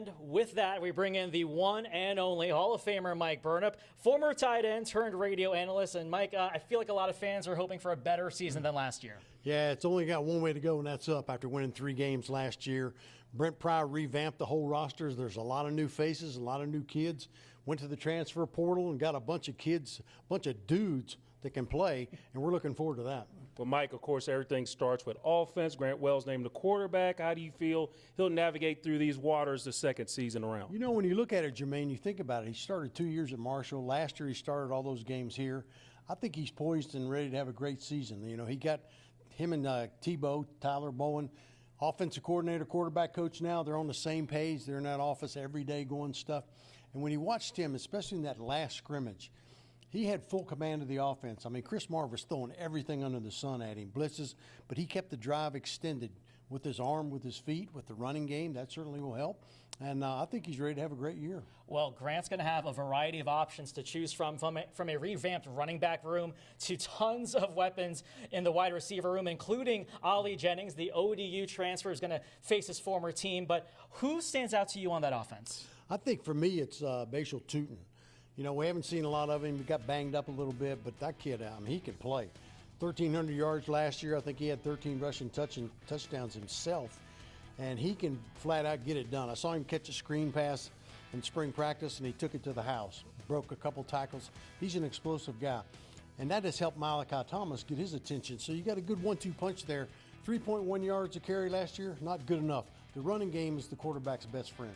And with that, we bring in the one and only Hall of Famer Mike Burnop, former tight end turned radio analyst. And Mike, I feel like a lot of fans are hoping for a better season than last year. Yeah, it's only got one way to go, and that's up after winning 3 games last year. Brent Pry revamped the whole rosters. There's a lot of new faces, a lot of new kids. Went to the transfer portal and got a bunch of kids, a bunch of dudes that can play, and we're looking forward to that. Well, Mike, of course, everything starts with offense. Grant Wells named the quarterback. How do you feel he'll navigate through these waters the second season around? You know, when you look at it, Jermaine, you think about it. He started 2 years at Marshall. Last year he started all those games here. I think he's poised and ready to have a great season. You know, he got him and Tebow, Tyler Bowen, offensive coordinator, quarterback coach now. They're on the same page. They're in that office every day going stuff. And when you watched him, especially in that last scrimmage, he had full command of the offense. I mean, Chris Marv was throwing everything under the sun at him, blitzes, but he kept the drive extended with his arm, with his feet, with the running game. That certainly will help. And I think he's ready to have a great year. Well, Grant's going to have a variety of options to choose from a revamped running back room to tons of weapons in the wide receiver room, including Ollie Jennings. The ODU transfer is going to face his former team. But who stands out to you on that offense? I think for me it's Bashal Tootin. You know, we haven't seen a lot of him. He got banged up a little bit, but that kid, I mean, he can play. 1,300 yards last year. I think he had 13 rushing touchdowns himself, and he can flat out get it done. I saw him catch a screen pass in spring practice, and he took it to the house, broke a couple tackles. He's an explosive guy, and that has helped Malachi Thomas get his attention. So you got a good 1-2 punch there. 3.1 yards a carry last year, not good enough. The running game is the quarterback's best friend.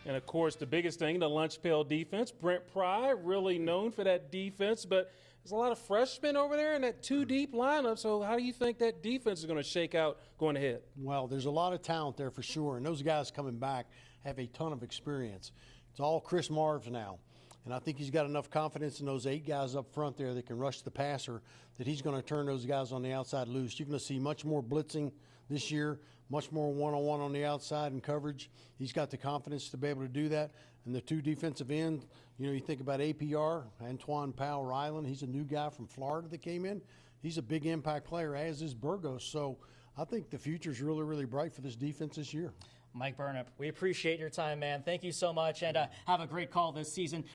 And, of course, the biggest thing, the lunch pail defense. Brent Pry, really known for that defense, but there's a lot of freshmen over there in that 2-deep lineup. So how do you think that defense is going to shake out going ahead? Well, there's a lot of talent there for sure, and those guys coming back have a ton of experience. It's all Chris Marv now, and I think he's got enough confidence in those 8 guys up front there that can rush the passer that he's going to turn those guys on the outside loose. You're going to see much more blitzing this year, much more one-on-one on the outside and coverage. He's got the confidence to be able to do that. And the 2 defensive ends, you know, you think about APR, Antoine Powell-Ryland. He's a new guy from Florida that came in. He's a big impact player, as is Burgos. So I think the future's really, really bright for this defense this year. Mike Burnop, we appreciate your time, man. Thank you so much, and have a great call this season.